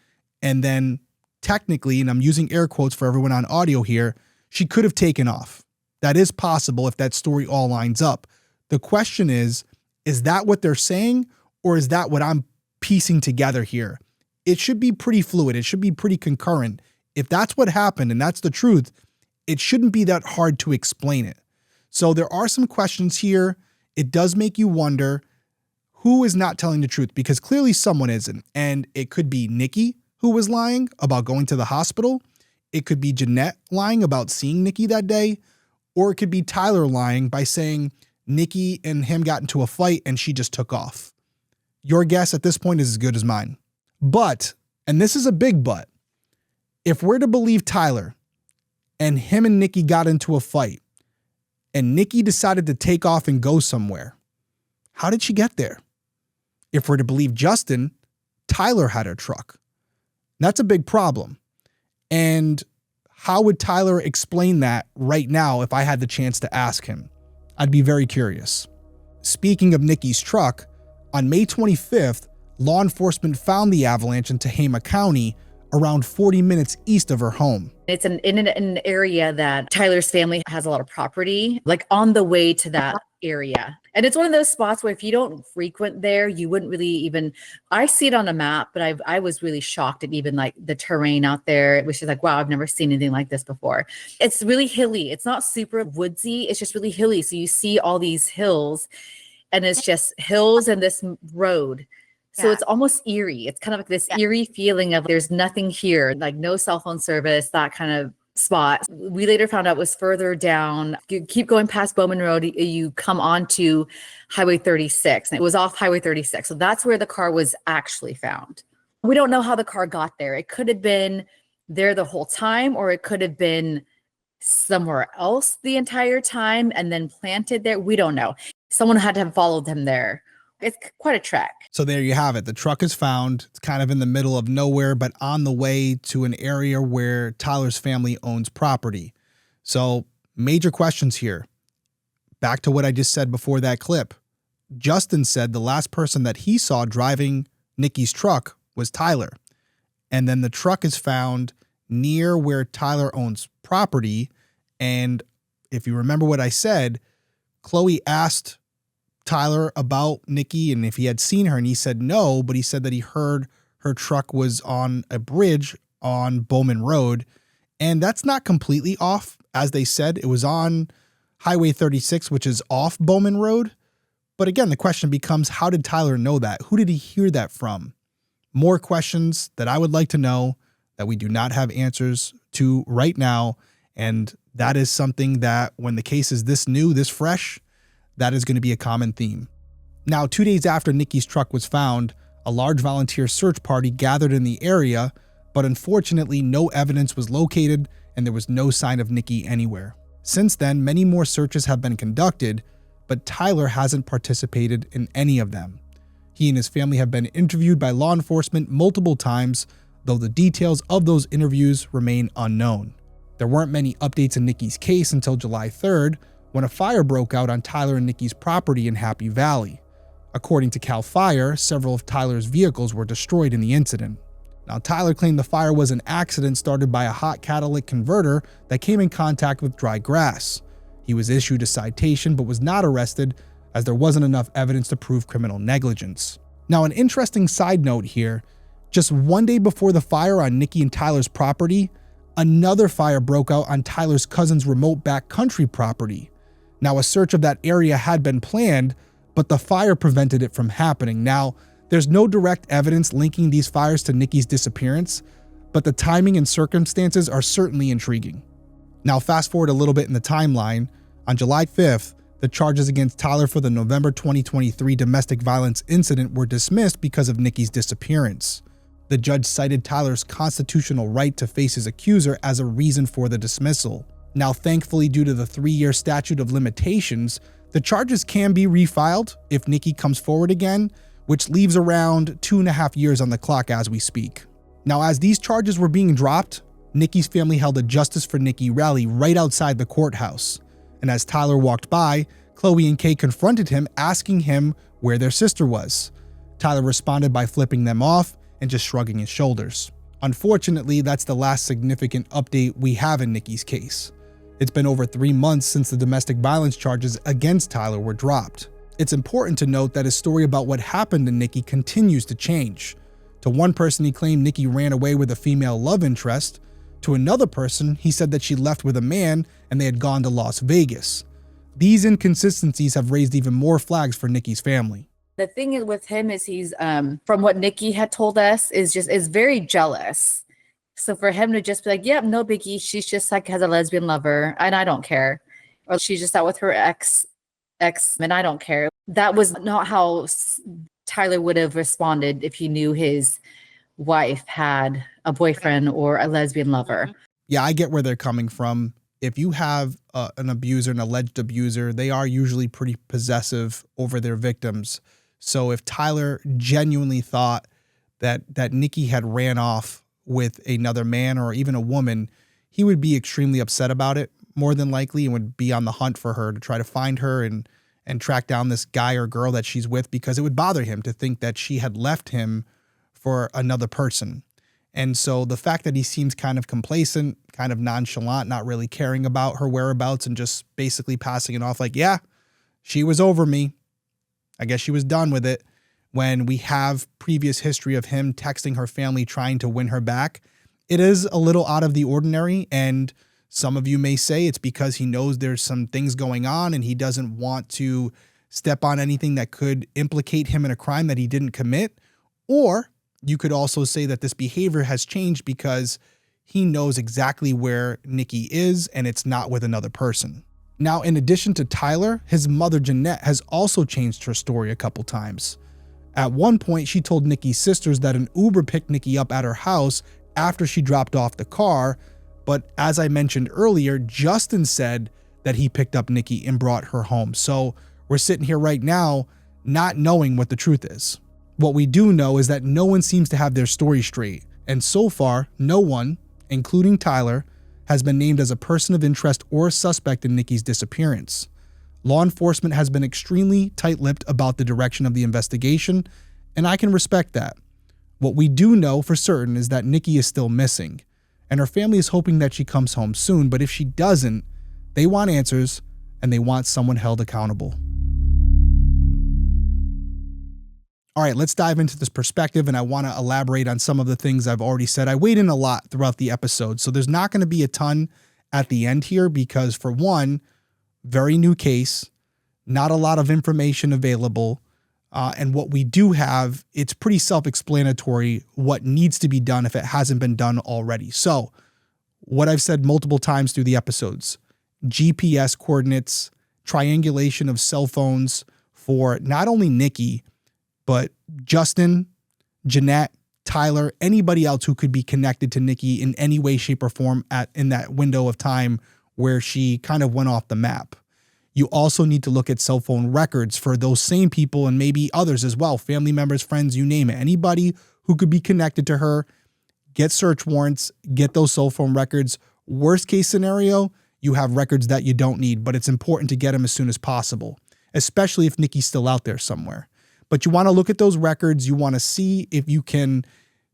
And then technically, and I'm using air quotes for everyone on audio here, she could have taken off. That is possible if that story all lines up. The question is that what they're saying, or is that what I'm piecing together here? It should be pretty fluid. It should be pretty concurrent. If that's what happened and that's the truth, it shouldn't be that hard to explain it. So there are some questions here. It does make you wonder who is not telling the truth, because clearly someone isn't. And it could be Nikki who was lying about going to the hospital. It could be Jeanette lying about seeing Nikki that day, or it could be Tyler lying by saying Nikki and him got into a fight and she just took off. Your guess at this point is as good as mine. But, and this is a big but, if we're to believe Tyler and him and Nikki got into a fight and Nikki decided to take off and go somewhere, how did she get there? If we're to believe Justin, Tyler had her truck. That's a big problem. And how would Tyler explain that right now if I had the chance to ask him? I'd be very curious. Speaking of Nikki's truck, on May 25th, law enforcement found the avalanche in Tehama County around 40 minutes east of her home. It's in an area that Tyler's family has a lot of property, like on the way to that area. And it's one of those spots where if you don't frequent there, you wouldn't really even, I see it on a map, but I was really shocked at even like the terrain out there. It was just like, wow, I've never seen anything like this before. It's really hilly. It's not super woodsy. It's just really hilly. So you see all these hills and it's just hills and this road. So it's almost eerie. It's kind of like this eerie feeling of there's nothing here, like no cell phone service, that kind of spot. We later found out was further down. You keep going past Bowman Road, you come onto Highway 36, and it was off Highway 36. So that's where the car was actually found. We don't know how the car got there. It could have been there the whole time, or it could have been somewhere else the entire time and then planted there. We don't know. Someone had to have followed them there. It's quite a trek. So there you have it. The truck is found. It's kind of in the middle of nowhere, but on the way to an area where Tyler's family owns property. So major questions here. Back to what I just said before that clip. Justin said the last person that he saw driving Nikki's truck was Tyler. And then the truck is found near where Tyler owns property. And if you remember what I said, Chloe asked Tyler about Nikki and if he had seen her, and he said no, but he said that he heard her truck was on a bridge on Bowman Road. And that's not completely off. As they said, it was on Highway 36, which is off Bowman Road. But again, the question becomes, how did Tyler know that? Who did he hear that from? More questions that I would like to know that we do not have answers to right now. And that is something that when the case is this new, this fresh, that is going to be a common theme. Now, 2 days after Nikki's truck was found, a large volunteer search party gathered in the area, but unfortunately no evidence was located and there was no sign of Nikki anywhere. Since then, many more searches have been conducted, but Tyler hasn't participated in any of them. He and his family have been interviewed by law enforcement multiple times, though the details of those interviews remain unknown. There weren't many updates in Nikki's case until July 3rd, when a fire broke out on Tyler and Nikki's property in Happy Valley. According to CAL FIRE, several of Tyler's vehicles were destroyed in the incident. Now, Tyler claimed the fire was an accident started by a hot catalytic converter that came in contact with dry grass. He was issued a citation but was not arrested as there wasn't enough evidence to prove criminal negligence. Now, an interesting side note here, just 1 day before the fire on Nikki and Tyler's property, another fire broke out on Tyler's cousin's remote backcountry property. Now, a search of that area had been planned, but the fire prevented it from happening. Now, there's no direct evidence linking these fires to Nikki's disappearance, but the timing and circumstances are certainly intriguing. Now, fast forward a little bit in the timeline. On July 5th, the charges against Tyler for the November 2023 domestic violence incident were dismissed because of Nikki's disappearance. The judge cited Tyler's constitutional right to face his accuser as a reason for the dismissal. Now, thankfully, due to the 3-year statute of limitations, the charges can be refiled if Nikki comes forward again, which leaves around 2.5 years on the clock as we speak. Now, as these charges were being dropped, Nikki's family held a Justice for Nikki rally right outside the courthouse. And as Tyler walked by, Chloe and Kay confronted him, asking him where their sister was. Tyler responded by flipping them off and just shrugging his shoulders. Unfortunately, that's the last significant update we have in Nikki's case. It's been over 3 months since the domestic violence charges against Tyler were dropped. It's important to note that his story about what happened to Nikki continues to change. To one person, he claimed Nikki ran away with a female love interest. To another person, he said that she left with a man and they had gone to Las Vegas. These inconsistencies have raised even more flags for Nikki's family. The thing is with him is he's, from what Nikki had told us, is very jealous. So for him to just be like, yep, no biggie. She's just like has a lesbian lover and I don't care. Or she's just out with her ex and I don't care. That was not how Tyler would have responded if he knew his wife had a boyfriend or a lesbian lover. Yeah, I get where they're coming from. If you have an abuser, an alleged abuser, they are usually pretty possessive over their victims. So if Tyler genuinely thought that Nikki had ran off with another man or even a woman, he would be extremely upset about it, more than likely, and would be on the hunt for her to try to find her and track down this guy or girl that she's with, because it would bother him to think that she had left him for another person. And so the fact that he seems kind of complacent, kind of nonchalant, not really caring about her whereabouts and just basically passing it off like, yeah, she was over me. I guess she was done with it. When we have previous history of him texting her family trying to win her back, it is a little out of the ordinary. And some of you may say it's because he knows there's some things going on and he doesn't want to step on anything that could implicate him in a crime that he didn't commit. Or you could also say that this behavior has changed because he knows exactly where Nikki is and it's not with another person. Now, in addition to Tyler, his mother Jeanette has also changed her story a couple times. At one point, she told Nikki's sisters that an Uber picked Nikki up at her house after she dropped off the car. But as I mentioned earlier, Justin said that he picked up Nikki and brought her home. So we're sitting here right now not knowing what the truth is. What we do know is that no one seems to have their story straight. And so far, no one, including Tyler, has been named as a person of interest or a suspect in Nikki's disappearance. Law enforcement has been extremely tight-lipped about the direction of the investigation, and I can respect that. What we do know for certain is that Nikki is still missing, and her family is hoping that she comes home soon, but if she doesn't, they want answers and they want someone held accountable. All right, let's dive into this perspective, and I want to elaborate on some of the things I've already said. I weighed in a lot throughout the episode, so there's not going to be a ton at the end here because, for one, very new case, not a lot of information available, and what we do have, it's pretty self-explanatory what needs to be done if it hasn't been done already. So, what I've said multiple times through the episodes, GPS coordinates, triangulation of cell phones for not only Nikki, but Justin, Jeanette, Tyler, anybody else who could be connected to Nikki in any way, shape, or form in that window of time where she kind of went off the map. You also need to look at cell phone records for those same people and maybe others as well, family members, friends, you name it. Anybody who could be connected to her, get search warrants, get those cell phone records. Worst case scenario, you have records that you don't need, but it's important to get them as soon as possible, especially if Nikki's still out there somewhere. But you want to look at those records. You want to see if you can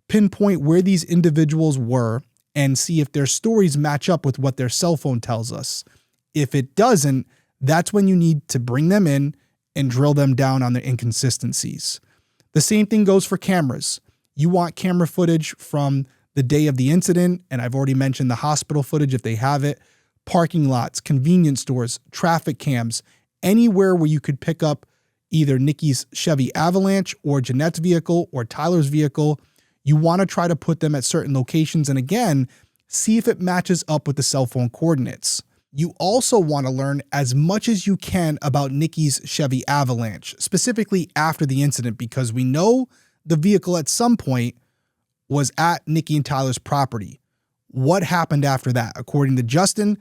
pinpoint where these individuals were and see if their stories match up with what their cell phone tells us. If it doesn't, that's when you need to bring them in and drill them down on their inconsistencies. The same thing goes for cameras. You want camera footage from the day of the incident, and I've already mentioned the hospital footage if they have it, parking lots, convenience stores, traffic cams, anywhere where you could pick up either Nikki's Chevy Avalanche or Jeanette's vehicle or Tyler's vehicle. You want to try to put them at certain locations and again, see if it matches up with the cell phone coordinates. You also want to learn as much as you can about Nikki's Chevy Avalanche, specifically after the incident, because we know the vehicle at some point was at Nikki and Tyler's property. What happened after that? According to Justin,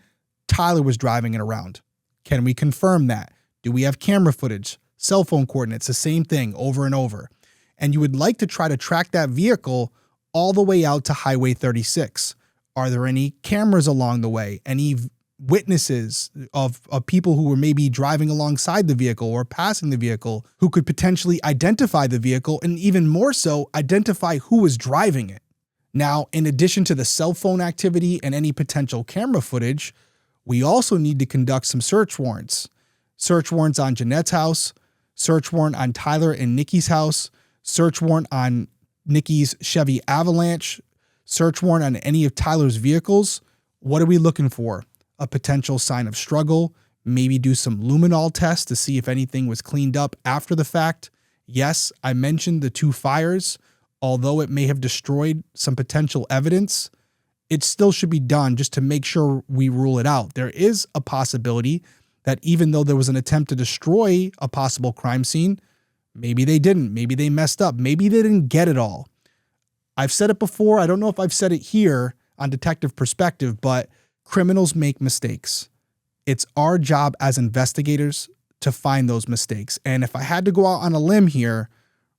Tyler was driving it around. Can we confirm that? Do we have camera footage, cell phone coordinates, the same thing over and over? And you would like to try to track that vehicle all the way out to Highway 36. Are there any cameras along the way? Any witnesses of people who were maybe driving alongside the vehicle or passing the vehicle who could potentially identify the vehicle and even more so identify who was driving it? Now, in addition to the cell phone activity and any potential camera footage, we also need to conduct some search warrants. Search warrants on Jeanette's house, search warrant on Tyler and Nikki's house, search warrant on Nikki's Chevy Avalanche, search warrant on any of Tyler's vehicles. What are we looking for? A potential sign of struggle, maybe do some luminol tests to see if anything was cleaned up after the fact. Yes, I mentioned the 2 fires. Although it may have destroyed some potential evidence, it still should be done just to make sure we rule it out. There is a possibility that even though there was an attempt to destroy a possible crime scene, maybe they didn't, maybe they messed up, maybe they didn't get it all. I've said it before. I don't know if I've said it here on Detective Perspective, but criminals make mistakes. It's our job as investigators to find those mistakes. And if I had to go out on a limb here,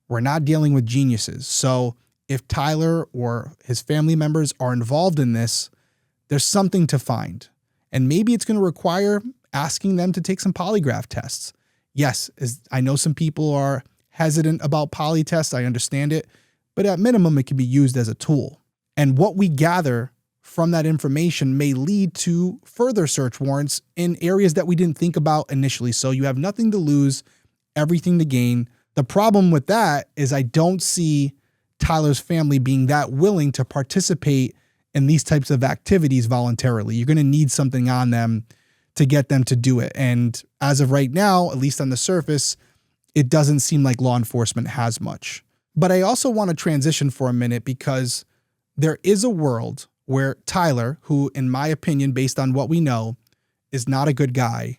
we're not dealing with geniuses. So if Tyler or his family members are involved in this, there's something to find. And maybe it's going to require asking them to take some polygraph tests. Yes, I know some people are hesitant about poly tests. I understand it. But at minimum, it can be used as a tool. And what we gather from that information may lead to further search warrants in areas that we didn't think about initially. So you have nothing to lose, everything to gain. The problem with that is I don't see Tyler's family being that willing to participate in these types of activities voluntarily. You're going to need something on them to get them to do it. And as of right now, at least on the surface, it doesn't seem like law enforcement has much. But I also want to transition for a minute because there is a world where Tyler, who in my opinion, based on what we know, is not a good guy,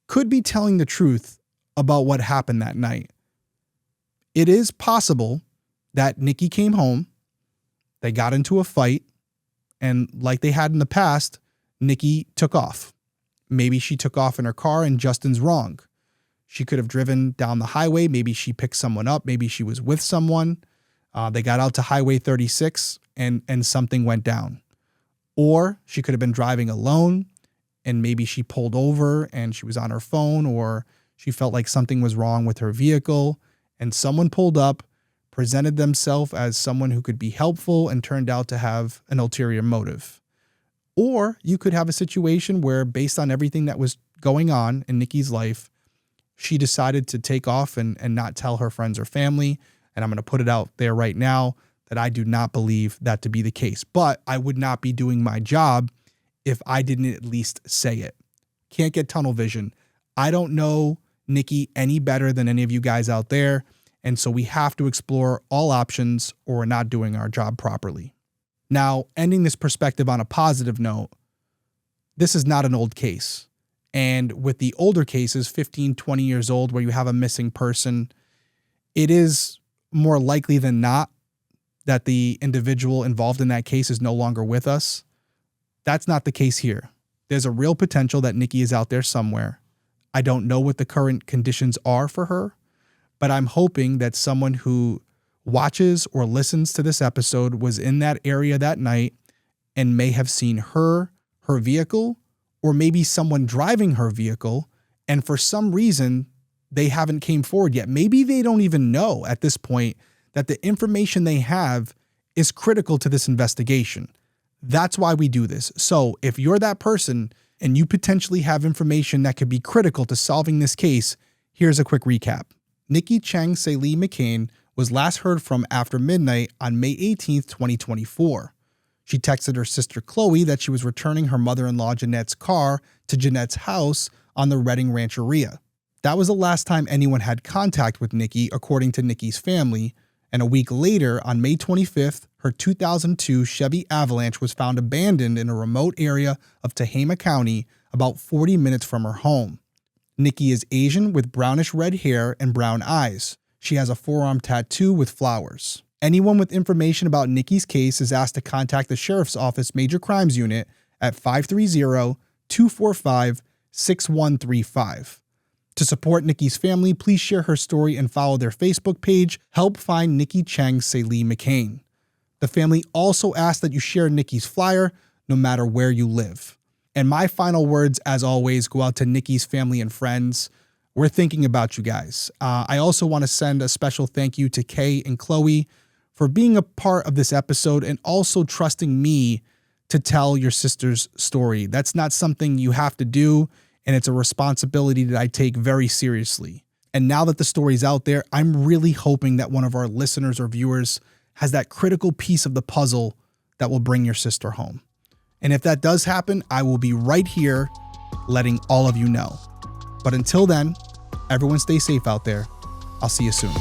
could be telling the truth about what happened that night. It is possible that Nikki came home, they got into a fight, and like they had in the past, Nikki took off. Maybe she took off in her car and Justin's wrong. She could have driven down the highway. Maybe she picked someone up. Maybe she was with someone. They got out to Highway 36 and something went down. Or she could have been driving alone and maybe she pulled over and she was on her phone, or she felt like something was wrong with her vehicle and someone pulled up, presented themselves as someone who could be helpful and turned out to have an ulterior motive. Or you could have a situation where, based on everything that was going on in Nikki's life, she decided to take off and not tell her friends or family. And I'm going to put it out there right now that I do not believe that to be the case. But I would not be doing my job if I didn't at least say it. Can't get tunnel vision. I don't know Nikki any better than any of you guys out there. And so we have to explore all options or we're not doing our job properly. Now, ending this perspective on a positive note, this is not an old case. And with the older cases, 15, 20 years old, where you have a missing person, it is more likely than not that the individual involved in that case is no longer with us. That's not the case here. There's a real potential that Nikki is out there somewhere. I don't know what the current conditions are for her, but I'm hoping that someone who watches or listens to this episode was in that area that night and may have seen her vehicle, or maybe someone driving her vehicle, and for some reason they haven't came forward yet. Maybe they don't even know at this point that the information they have is critical to this investigation. That's why we do this. So if you're that person and you potentially have information that could be critical to solving this case, here's a quick recap. Nikki Cheng Saelee-McCain was last heard from after midnight on May 18th, 2024. She texted her sister Chloe that she was returning her mother-in-law Jeanette's car to Jeanette's house on the Redding Rancheria. That was the last time anyone had contact with Nikki, according to Nikki's family, and a week later, on May 25th, her 2002 Chevy Avalanche was found abandoned in a remote area of Tehama County, about 40 minutes from her home. Nikki is Asian with brownish red hair and brown eyes. She has a forearm tattoo with flowers. Anyone with information about Nikki's case is asked to contact the Sheriff's Office Major Crimes Unit at 530-245-6135. To support Nikki's family, please share her story and follow their Facebook page, Help Find Nikki Cheng Saelee-McCain. The family also asks that you share Nikki's flyer no matter where you live. And my final words, as always, go out to Nikki's family and friends. We're thinking about you guys. I also want to send a special thank you to Kay and Chloe for being a part of this episode and also trusting me to tell your sister's story. That's not something you have to do, and it's a responsibility that I take very seriously. And now that the story's out there, I'm really hoping that one of our listeners or viewers has that critical piece of the puzzle that will bring your sister home. And if that does happen, I will be right here letting all of you know. But until then, everyone stay safe out there. I'll see you soon.